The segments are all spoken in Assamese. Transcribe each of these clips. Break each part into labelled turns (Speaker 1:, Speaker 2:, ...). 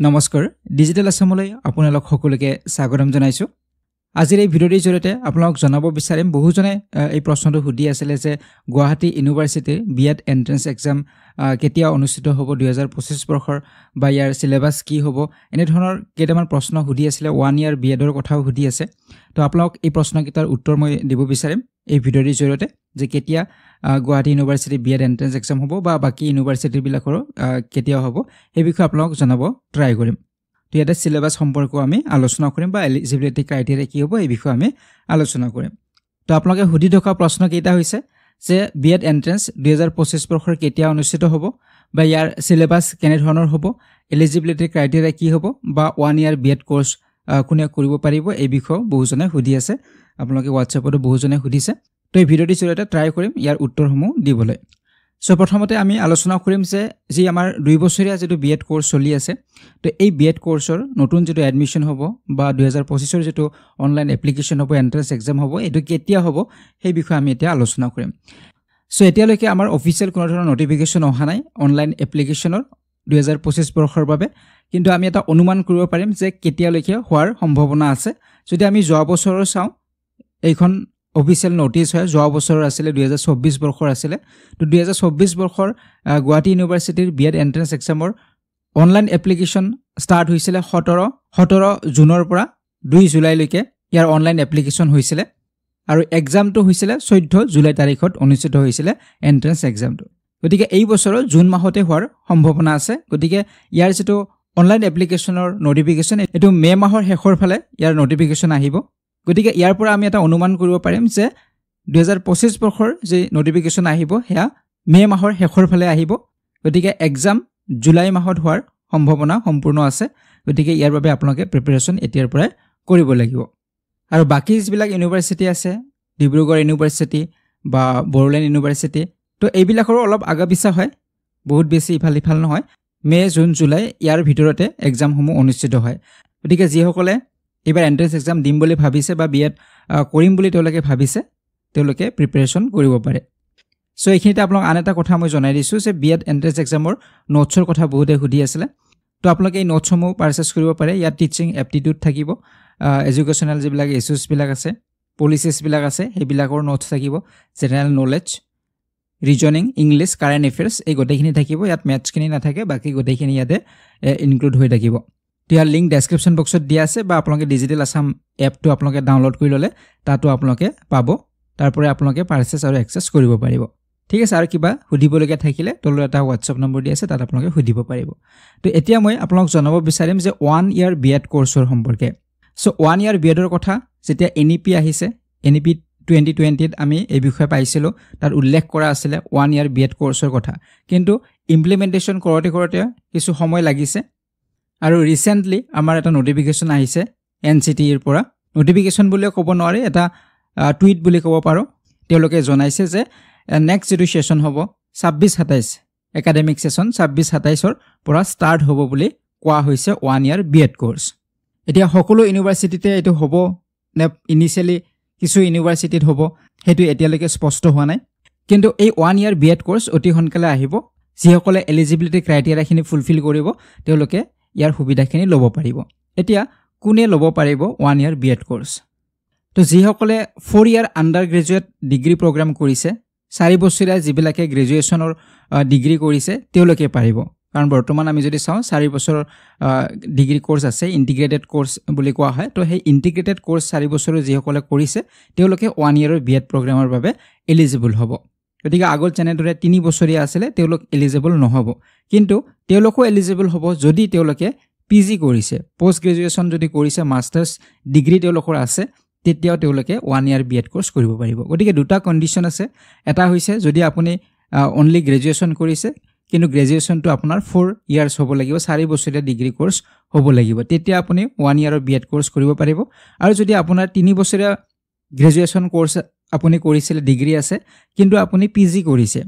Speaker 1: নমস্কাৰ ডিজিটেল আসামলৈ আপোনালোক সকলোকে স্বাগতম জনাইছো আজিৰ এই ভিডিঅ'ৰ জৰিয়তে আপোনালোক জনাব বিচাৰিম বহুজনে এই প্ৰশ্নটো সুধি আছিল যে গুৱাহাটী ইউনিভাৰ্চিটিৰ বিএড এন্ট্ৰেন্স এক্সাম কেতিয়া অনুষ্ঠিত হ'ব 2025 বৰ্ষৰ বা ইয়াৰ সিলেবাস কি হ'ব এনে ধৰণৰ কেইটামান প্ৰশ্ন সুধি আছিল 1 ইয়াৰ বিএডৰ কথাও সুধি আছে তো আপোনালোক এই প্ৰশ্নকেইটাৰ উত্তৰ মই দিব বিচাৰিম এই ভিডিঅ'ৰ জৰিয়তে যে কেতিয়া Guwahati university BEd entrance exam হ'ব বা বাকি ইউনিভাৰ্চিটি বিলাকৰ কেতিয়া হ'ব এই বিষয়ে আপোনালোক জনাব ট্ৰাই কৰিম তো ইয়াতে সিলেবাস সম্পৰ্ক আমি আলোচনা কৰিম বা এলিজিবিলিটি ক্ৰাইটেৰিয়া কি হ'ব এই বিষয়ে আমি আলোচনা কৰিম তো আপোনালোকে সুধি থকা প্ৰশ্ন কেইটা হৈছে যে বিএড এন্ট্ৰেন্স 2025 বৰ্ষৰ কেতিয়া অনুষ্ঠিত হ'ব বা ইয়াৰ সিলেবাস কেনে ধৰণৰ হ'ব এলিজিবিলিটি ক্ৰাইটেৰিয়া কি হ'ব বা 1 ইয়াৰ বিএড কোৰ্স কোনে কৰিব পাৰিব এই বিষয়ে বহুজনে সুধি আছে আপোনালোকে WhatsAppত বহুজনে সুধিছে তো এই ভিডিঅ'টি জৰিয়তে ট্ৰাই কৰিম ইয়াৰ উত্তৰসমূহ দিবলৈ সো প্ৰথমতে আমি আলোচনা কৰিম যে যি আমাৰ 2 বছৰীয়া যেটো বিএড কোৰ্স চলি আছে তো এই বিএড কোৰ্সৰ নতুন যেটো এডমিশন হ'ব বা 2025 ৰ যেটো অনলাইন এপ্লিকেশন হ'ব এন্ট্ৰেন্স এক্সাম হ'ব এটো কেতিয়া হ'ব সেই বিষয়ে আমি এতিয়া আলোচনা কৰিম সো এতিয়ালৈকে আমাৰ অফিচিয়েল কোনো ধৰণৰ নোটিফিকেশন অহা নাই অনলাইন এপ্লিকেশনৰ 2025 বৰ্ষৰ বাবে কিন্তু আমি এটা অনুমান কৰিব পাৰিম যে কেতিয়ালৈকে হোৱাৰ সম্ভাৱনা আছে যদি আমি যোৱা বছৰৰ চাও এইখন অফিচিয়েল নোটিস হয় যোৱা বছৰৰ আছিল 2024 বৰ্ষৰ আছিল তো 2024 বৰ্ষৰ গুৱাহাটী ইউনিভাৰ্চিটিৰ বিএড এন্ট্ৰেন্স এক্সামৰ অনলাইন এপ্লিকেশন ষ্টাৰ্ট হৈছিল 17 জুনৰ পৰা 2 জুলাই লৈকে ইয়াৰ অনলাইন এপ্লিকেশন হৈছিল আৰু এক্সামটো হৈছিল 14 জুলাই তাৰিখত অনুষ্ঠিত হৈছিল এন্ট্ৰেন্স এক্সামটো গতিকে এই বছৰৰ জুন মাহতে হোৱাৰ সম্ভাৱনা আছে গতিকে ইয়াৰ যেটো অনলাইন এপ্লিকেশনৰ নোটিফিকেশন এটো মে মাহৰ শেষৰ ফালে ইয়াৰ নোটিফিকেশন আহিব গতিকে ইয়াৰ পৰা আমি এটা অনুমান কৰিব পাৰিম যে 2025 বৰ্ষৰ যে নোটিফিকেশন আহিব হেয়া মে মাহৰ শেষৰ ফালে আহিব গতিকে এক্সাম জুলাই মাহত হোৱাৰ সম্ভাৱনা সম্পূৰ্ণ আছে গতিকে ইয়াৰ বাবে আপোনালোকে প্ৰিপাৰেচন এতিয়াৰ পৰা কৰিব লাগিব আৰু বাকি যিবিলাক ইউনিভাৰ্চিটি আছে ডিব্ৰুগড় ইউনিভাৰ্চিটি বা বড়োলেণ্ড ইউনিভাৰ্চিটি তো এইবিলাকৰ অলপ আগাপিছা হয় বহুত বেছি ইফাল নহয় মে জুন জুলাই ইয়াৰ ভিতৰতে এক্সামসমূহ অনুষ্ঠিত হয় গতিকে যিসকলে এবাৰ এন্ট্ৰেন্স এক্সাম দিম বুলি ভাবিছে বা বিএড কৰিম বুলি তেওঁলোকে ভাবিছে তেওঁলোকে প্ৰিপাৰেচন কৰিব পাৰে সো এইখিনিতে আপোনাক আন এটা কথা মই জনাই দিছো যে বিএড এন্ট্ৰেন্স এক্সামৰ নোটছৰ কথা বহুতে সুধি আছিল তো আপোনালোকে এই নোটছসমূহ পাৰচেজ কৰিব পাৰে ইয়াত টিচিং এপ্টিটিউড থাকিব এডুকেশনাল যিবিলাক ইস্যুজ বিলাক আছে পলিচিজ বিলাক আছে সেইবিলাকৰ নোটছ থাকিব general knowledge reasoning English current affairs এই গোটেইখিনি থাকিব ইয়াত ম্যাথছ খিনি নাথাকে বাকি গোটেইখিনি ইয়াতে ইনক্লুড হৈ থাকিব ইয়াৰ লিংক ডেসক্ৰিপচন বক্সত দিয়া আছে বা আপোনালোকে ডিজিটেল আসাম এপটো আপোনালোকে ডাউনলোড কৰি ললে তাতো আপোনালোকে পাব তাৰপৰে আপোনালোকে পাৰচেজ আৰু এক্সেস কৰিব পাৰিব ঠিক আছে আৰু কিবা সুধিবলগীয়া থাকিলে তলত এটা WhatsApp নম্বৰ দিয়া আছে তাত আপোনালোকে সুধিব পাৰিব তো এতিয়া মই আপোনালোক জনাব বিচাৰিম যে 1 ইয়াৰ বিএড কোৰ্সৰ সম্পৰ্কে সো 1 ইয়াৰ বিএডৰ কথা যেতিয়া এনইপি আহিছে এনইপি 2020 ত আমি এই বিষয়ে পাইছিলো তাৰ উল্লেখ কৰা আছিল 1 ইয়াৰ বিএড কোৰ্সৰ কথা কিন্তু ইমপ্লিমেন্টেশন কৰোতে কিছু সময় লাগিছে আৰু ৰিসেন্টলি আমাৰ এটা নোটিফিকেশন আহিছে এনসিটি ৰ পৰা নোটিফিকেশন বুলি ক'ব নোৱাৰে এটা টুইট বুলি ক'ব পাৰো তেওঁলোকে জনাইছে যে নেক্সট যেটো সেশন হ'ব 26-27 একাডেমিক সেশন 26-27 ৰ পৰা ষ্টাৰ্ট হ'ব বুলি কোৱা হৈছে 1 ইয়াৰ বিএড কোৰ্স এতিয়া সকলো ইউনিভাৰ্চিটিতে এটো হ'ব নে ইনিশিয়ালি কিছু ইউনিভাৰ্চিটিত হ'ব হেতু এতিয়ালৈকে স্পষ্ট হোৱা নাই কিন্তু এই 1 ইয়াৰ বিএড কোৰ্স অতি সোনকালে আহিব যিসকলে এলিজিবিলিটি ক্ৰাইটেৰিয়াখিনি ফুলফিল কৰিব তেওঁলোকে ইয়াৰ সুবিধাখিনি ল'ব পাৰিব এতিয়া কোনে ল'ব পাৰিব 1 ইয়াৰ বিএড কোৰ্স তো যিসকলে 4 ইয়াৰ আন্ডাৰ গ্ৰেজুৱেট ডিগ্ৰী প্ৰগ্ৰাম কৰিছে 4 বছৰীয়া যিবিলাকে গ্ৰেজুৱেচনৰ ডিগ্ৰী কৰিছে তেওঁলোকে পাৰিব কাৰণ বৰ্তমান আমি যদি চাও 4 বছৰৰ ডিগ্ৰী কোৰ্স আছে ইন্টিগ্ৰেটেড কোৰ্স বুলি কোৱা হয় তো সেই ইন্টিগ্ৰেটেড কোৰ্স 4 বছৰৰ যিসকলে কৰিছে তেওঁলোকে 1 ইয়াৰৰ বিএড প্ৰগ্ৰামৰ বাবে এলিজিবল হ'ব গতিকে আগৰ যেনেদৰে 3 বছৰীয়া আছিল তেওঁলোক এলিজিবল নহব কিন্তু তেওঁলোকো এলিজিবল হ'ব যদি তেওঁলোকে পিজি কৰিছে পোষ্ট গ্ৰেজুৱেচন যদি কৰিছে মাষ্টাৰ্স ডিগ্ৰী তেওঁলোকৰ আছে তেতিয়াও তেওঁলোকে 1 ইয়াৰ বিএড কোৰ্স কৰিব পাৰিব গতিকে দুটা কন্ডিশন আছে এটা হৈছে যদি আপুনি অনলি গ্ৰেজুৱেচন কৰিছে কিন্তু গ্ৰেজুৱেচনটো আপোনাৰ 4 ইয়াৰ্স হ'ব লাগিব 4 বছৰীয়া ডিগ্ৰী কোৰ্স হ'ব লাগিব তেতিয়া আপুনি 1 ইয়াৰৰ বিএড কোৰ্স কৰিব পাৰিব আৰু যদি আপোনাৰ 3 বছৰীয়া গ্ৰেজুৱেচন কোৰ্স আপুনি কৰিছিল ডিগ্ৰী আছে কিন্তু আপুনি পিজি কৰিছে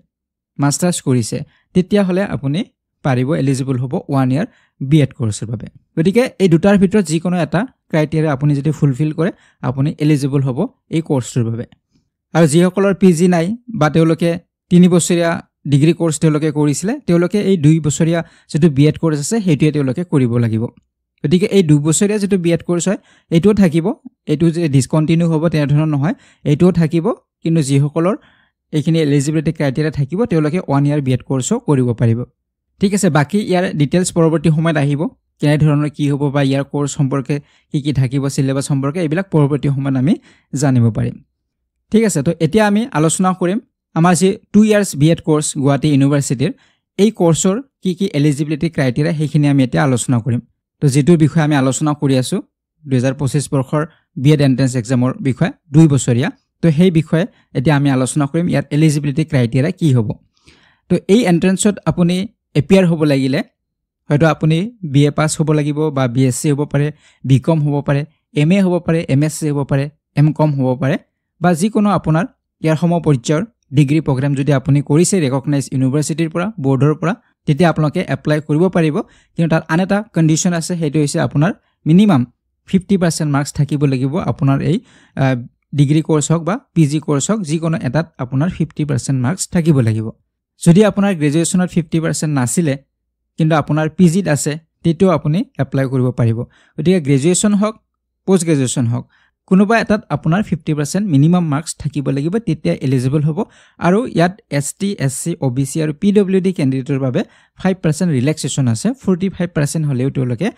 Speaker 1: মাষ্টাৰ্স কৰিছে তেতিয়া হলে আপুনি পাৰিব এলিজিবল হ'ব 1 ইয়াৰ বিএড কোৰ্সৰ বাবে গতিকে এই দুটাৰ ভিতৰত যিকোনো এটা ক্ৰাইটেৰিয়া আপুনি যদি ফুলফিল কৰে আপুনি এলিজিবল হ'ব এই কোৰ্সৰ বাবে আৰু যিসকলৰ পিজি নাই বা তেওঁলোকে 3 বছৰীয়া ডিগ্ৰী কোৰ্স তেওঁলোকে কৰিছিলে তেওঁলোকে এই 2 বছৰীয়া যেটো বিএড কোৰ্স আছে হেইটোৱে তেওঁলোকে কৰিব লাগিব গতিকে এই 2 বছৰীয়া যেটো বিএড কোৰ্স হয় এইটোও থাকিব এইটো যে ডিসকন্টিনিউ হ'ব তেনে ধৰণৰ নহয় এইটোও থাকিব কিন্তু যিসকলৰ এইখিনি এলিজিবিলিটি ক্ৰাইটেৰিয়া থাকিব তেওঁলোকে 1 ইয়াৰ বিএড কোৰ্সও কৰিব পাৰিব ঠিক আছে বাকি ইয়াৰ ডিটেইলছ পৰৱৰ্তী সময়ত আহিব কেনে ধৰণৰ কি হ'ব বা ইয়াৰ কোৰ্স সম্পৰ্কে কি থাকিব সিলেবাস সম্পৰ্কে এইবিলাক পৰৱৰ্তী সময়ত আমি জানিব পাৰিম ঠিক আছে তো এতিয়া আমি আলোচনা কৰিম আমাৰ যে 2 ইয়াৰ্স বিএড কোৰ্স গুৱাহাটী ইউনিভাৰ্সিটিৰ এই কোৰ্সৰ কি এলিজিবিলিটি ক্ৰাইটেৰিয়া হেখিনি আমি এতিয়া আলোচনা কৰিম তো যেটোৰ বিষয়ে আমি আলোচনা কৰি আছো 2025 বৰ্ষৰ বিএড এন্ট্ৰেন্স এক্সামৰ বিষয় 2 বছৰীয়া তো সেই বিষয়ে এতিয়া আমি আলোচনা কৰিম ইয়াৰ এলিজিবিলিটি ক্ৰাইটেৰিয়া কি হ'ব তো এই এন্ট্ৰেন্সত আপুনি এপিয়াৰ হ'ব লাগিলে হয়তো আপুনি বিএ পাস হ'ব লাগিব বা বিএসসি হ'ব পাৰে বিকম হ'ব পাৰে এমএ হ'ব পাৰে এমএসসি হ'ব পাৰে এমকম হ'ব পাৰে বা যিকোনো আপোনাৰ ইয়াৰ সম পৰ্যায়ৰ ডিগ্ৰী প্ৰগ্ৰাম যদি আপুনি কৰিছে ৰেকগনাইজ ইউনিভাৰ্সিটিৰ পৰা বৰ্ডৰ পৰা তেতিয়া আপোনালোকে এপ্লাই কৰিব পাৰিব কিন্তু তাৰ আনটা কন্ডিশন আছে হেতু হৈছে আপোনাৰ মিনিমাম 50% মাৰ্কস থাকিব লাগিব আপোনাৰ এই ডিগ্ৰী কোৰ্স হক বা পিজি কোৰ্স হক যিকোনো এটাত আপোনাৰ 50% মাৰ্কস থাকিব লাগিব যদি আপোনাৰ গ্ৰেজুৱেচনত 50% নাছিলে কিন্তু আপোনাৰ পিজিত আছে তেতিয়াও আপুনি এপ্লাই কৰিব পাৰিব গতিকে গ্ৰেজুৱেচন হক পোষ্ট গ্ৰেজুৱেচন হক কোনোবা এটাত আপোনাৰ 50% মিনিমাম মাৰ্কস থাকিব লাগিব তেতিয়া এলিজিবল হ'ব আৰু ইয়াত এসটি এসসি ওবিসি আৰু পিডব্লিউডি ক্যান্ডিডেটৰ বাবে 5% ৰিলেক্সেশন আছে 45% হলেও তেওঁলোকে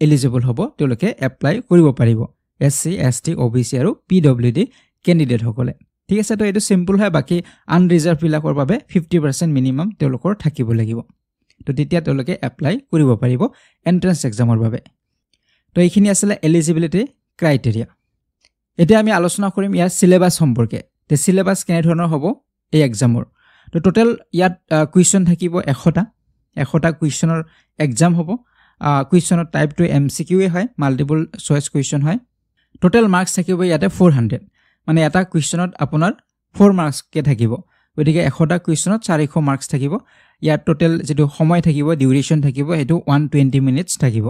Speaker 1: এলিজিবল হ'ব তেওঁলোকে এপ্লাই কৰিব পাৰিব এসসি এসটি ওবিসি আৰু পিডব্লিউডি ক্যান্ডিডেট সকলে ঠিক আছে তো এটো সিম্পল হয় বাকি আনৰিজাৰ্ভ বিলাকৰ বাবে 50% মিনিমাম তেওঁলোকৰ থাকিব লাগিব তো তেতিয়া তেওঁলোকে এপ্লাই কৰিব পাৰিব এন্ট্ৰেন্স এক্সামৰ বাবে তো এইখিনি আছিল এলিজিবিলিটি ক্ৰাইটেৰিয়া এতিয়া আমি আলোচনা কৰিম ইয়াৰ সিলেবাস সম্পৰ্কে তে সিলেবাস কেনে ধৰণৰ হ'ব এই এক্সামৰ তো টোটাল ইয়াত কুৱেশ্চন থাকিব 100টা কুৱেশ্চনৰ এক্সাম হ'ব কুৱেশ্চনৰ টাইপ টু এমসিকিউ হয় মাল্টিপল চয়েস কুৱেশ্চন হয় টোটাল মাৰ্কস থাকিব ইয়াতে 400 মানে এটা কুৱেশ্চনত আপোনাৰ 4 মাৰ্কস কে থাকিব গতিকে 100টা কুৱেশ্চনত 400 মাৰ্কস থাকিব ইয়াৰ টোটাল যেটো সময় থাকিব ডিউৰেচন থাকিব হেতু 120 মিনিটস থাকিব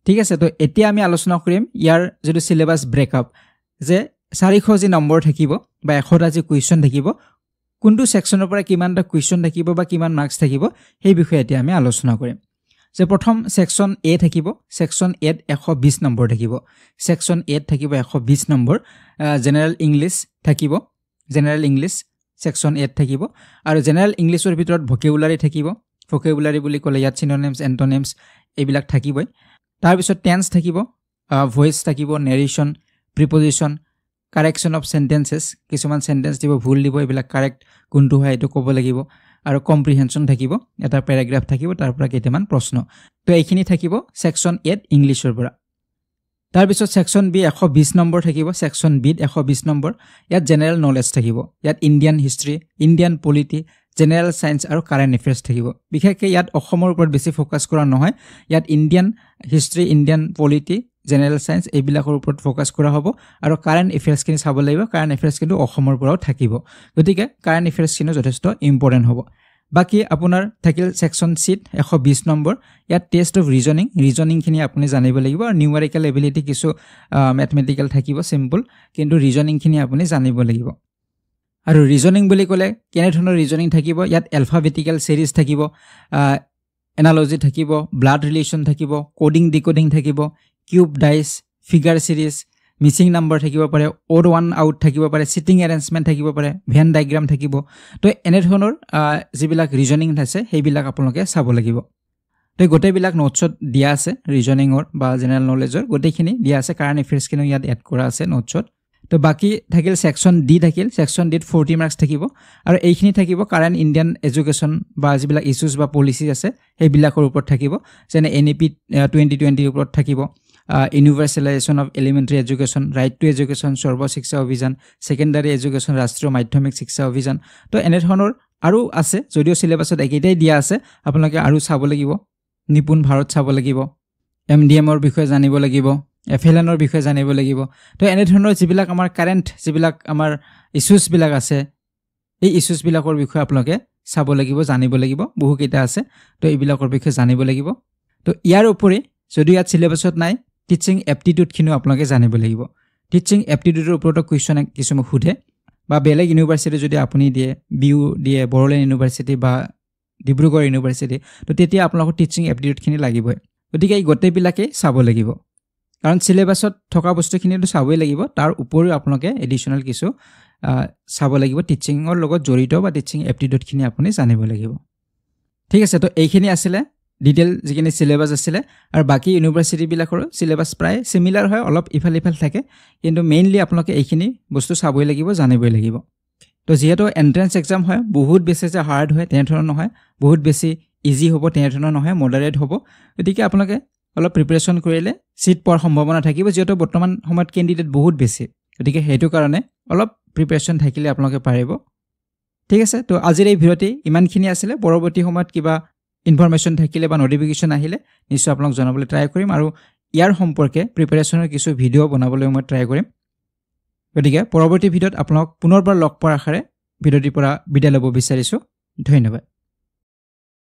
Speaker 1: ঠিক আছে তো এতিয়া আমি আলোচনা কৰিম ইয়াৰ যেটো সিলেবাস ব্ৰেকআপ যে 400 যি নম্বৰ থাকিব বা 100টা যি কুৱেশ্চন থাকিব কোনটো সেকশনৰ পৰা কিমানটা কুৱেশ্চন থাকিব বা কিমান মাৰ্কস থাকিব সেই বিষয়ে এতিয়া আমি আলোচনা কৰিম যে প্ৰথম সেকশন এ থাকিব সেকশন এ 120 নম্বৰ থাকিব সেকশন এ থাকিব 120 নম্বৰ জেনাৰেল ইংলিশ থাকিব জেনাৰেল ইংলিশ সেকশন এ থাকিব আৰু জেনাৰেল ইংলিশৰ ভিতৰত ভোকেবুলাৰি থাকিব ভোকেবুলাৰি বুলি ক'লে ইয়াত সিনোনিমছ এন্টোনিমছ এইবিলাক থাকিবই তাৰ পিছত টেন্স থাকিব ভয়েস থাকিব নেৰেশন প্ৰিপজিশন কাৰেকশন অফ সেন্টেন্সেস কিছুমান সেন্টেন্স দিব ভুল দিব এইবিলাক কাৰেক্ট কোনটো হয় এটো ক'ব লাগিব আৰু কম্প্ৰিহেনশন থাকিব এটা প্যাৰাগ্ৰাফ থাকিব তাৰ পৰা কেইটামান প্ৰশ্ন তো এইখিনি থাকিব সেকশন এ ইংলিশৰ পৰা তাৰ পিছত সেকশন বি 120 নম্বৰ থাকিব সেকশন বি 120 নম্বৰ ইয়াত জেনাৰেল নলেজ থাকিব ইয়াত Indian history Indian polity general science আৰু কাৰেন্ট এফেয়াৰ্স থাকিব বিশেষকৈ ইয়াত অসমৰ ওপৰত বেছি ফোকাস কৰা নহয় ইয়াত Indian history Indian polity general science এইবিলাকৰ ওপৰত ফোকাস কৰা হ'ব আৰু কাৰেন্ট এফেয়াৰ্স কিনি চাব লাগিব কাৰেন্ট এফেয়াৰ্স কিন্তু অসমৰ পৰাও থাকিব গতিকে কাৰেন্ট এফেয়াৰ্স কিনো যথেষ্ট ইম্পৰ্টেন্ট হ'ব বাকি আপোনাৰ থাকিল সেকশন সিট 120 নম্বৰ ইয়াত টেষ্ট অফ ৰিজনিং খিনি আপুনি জানিব লাগিব আৰু নিউমেৰিকেল এবিলিটি কিছু ম্যাথমেটিক্যাল থাকিব সিম্পল কিন্তু ৰিজনিং খিনি আপুনি জানিব লাগিব আৰু ৰিজনিং বুলি ক'লে কেনে ধৰণৰ ৰিজনিং থাকিব ইয়াত এলফাবেটিক্যাল সিৰিজ থাকিব এনালজি থাকিব ব্লাড ৰিলেশন থাকিব কোডিং ডিকোডিং থাকিব cube dice figure series missing number থাকিব পাৰে অড ওয়ান আউট থাকিব পাৰে সিটিং এৰেঞ্জমেন্ট থাকিব পাৰে ভেন ডায়াগ্ৰাম থাকিব তো এনে ধৰণৰ যিবিলাক ৰিজনিং আছে সেইবিলাক আপোনালোকে চাব লাগিব তো গোটেইবিলাক নোটছত দিয়া আছে ৰিজনিংৰ বা জেনাৰেল নলেজৰ গোটেইখিনি দিয়া আছে কাৰেন্ট এফেয়াৰ্স কিনো ইয়াত এড কৰা আছে নোটছত তো বাকি থাকিল সেকশন ডি থাকিল সেকশন ডিত 40 মাৰ্কস থাকিব আৰু এইখিনি থাকিব কাৰেন্ট ইন্ডিয়ান এডুকেশন বা যিবিলাক ইস্যুজ বা পলিসি আছে সেইবিলাকৰ ওপৰত থাকিব যেনে এনইপি 2020 ওপৰত থাকিব universalisation of elementary education right to education Sarva Shiksha অভিযান সেকেন্ডাৰী এডুকেশন ৰাষ্ট্ৰীয় মাধ্যমিক শিক্ষা অভিযান তো এনে ধৰণৰ আৰু আছে যদিও সিলেবাসত একেইটাই দিয়া আছে আপোনালোকে আৰু চাব লাগিব নিপুণ ভাৰত চাব লাগিব এমডিএম ৰ বিষয়ে জানিব লাগিব এফএলএন ৰ বিষয়ে জানিব লাগিব তো এনে ধৰণৰ যিবিলাক আমাৰ কাৰেন্ট যিবিলাক আমাৰ ইস্যুজ বিলাক আছে এই ইস্যুজ বিলাকৰ বিষয়ে আপোনালোকে চাব লাগিব জানিব লাগিব বহু কেইটা আছে তো এইবিলাকৰ বিষয়ে জানিব লাগিব তো ইয়াৰ উপৰি যদি ইয়াত সিলেবাসত নাই টিচিং এপ্টিটিউড খিনিও আপোনালোকে জানিব লাগিব টিচিং এপ্টিটিউডৰ ওপৰত কুৱেশ্চন কিছুমান খুধে বা বেলেগ ইউনিভাৰ্চিটি যদি আপুনি দিয়ে বিউ দিয়ে বড়োলেণ্ড ইউনিভাৰ্চিটি বা ডিব্ৰুগড় ইউনিভাৰ্চিটি তো তেতিয়া আপোনালোকৰ টিচিং এপ্টিটিউডখিনি লাগিবই গতিকে এই গোটেইবিলাকেই চাব লাগিব কাৰণ চিলেবাছত থকা বস্তুখিনিতো চাবই লাগিব তাৰ উপৰিও আপোনালোকে এডিশ্যনেল কিছু চাব লাগিব টিচিঙৰ লগত জড়িত বা টিচিং এপ্টিটিউডখিনি আপুনি জানিব লাগিব ঠিক আছে তো এইখিনি আছিলে ডিটেইল যিখিনি চিলেবাছ আছিলে আৰু বাকী ইউনিভাৰ্চিটিবিলাকৰো চিলেবাছ প্ৰায় সিমিলাৰ হয় অলপ ইফাল থাকে কিন্তু মেইনলি আপোনালোকে এইখিনি বস্তু চাবই লাগিব জানিবই লাগিব তো যিহেতু এন্ট্ৰেন্স এক্সাম হয় বহুত বেছি যে হাৰ্ড হয় তেনেধৰণৰ নহয় বহুত বেছি ইজি হ'ব তেনেধৰণৰ নহয় মডাৰেট হ'ব গতিকে আপোনালোকে অলপ প্ৰিপাৰেশ্যন কৰিলে সিট পোৱাৰ সম্ভাৱনা থাকিব যেহেতু বৰ্তমান সময়ত কেণ্ডিডেট বহুত বেছি গতিকে সেইটো কাৰণে অলপ প্ৰিপাৰেশ্যন থাকিলে আপোনালোকে পাৰিব ঠিক আছে তো আজিৰ এই ভিডিঅ'টি ইমানখিনি আছিলে পৰৱৰ্তী সময়ত কিবা ইনফৰমেশ্যন থাকিলে বা নটিফিকেশ্যন আহিলে নিশ্চয় আপোনাক জনাবলৈ ট্ৰাই কৰিম আৰু ইয়াৰ সম্পৰ্কে প্ৰিপাৰেশ্যনৰ কিছু ভিডিঅ' বনাবলৈ মই ট্ৰাই কৰিম গতিকে পৰৱৰ্তী ভিডিঅ'ত আপোনাক পুনৰবাৰ লগ পোৱাৰ আশাৰে ভিডিঅ'টিৰ পৰা বিদায় ল'ব বিচাৰিছোঁ ধন্যবাদ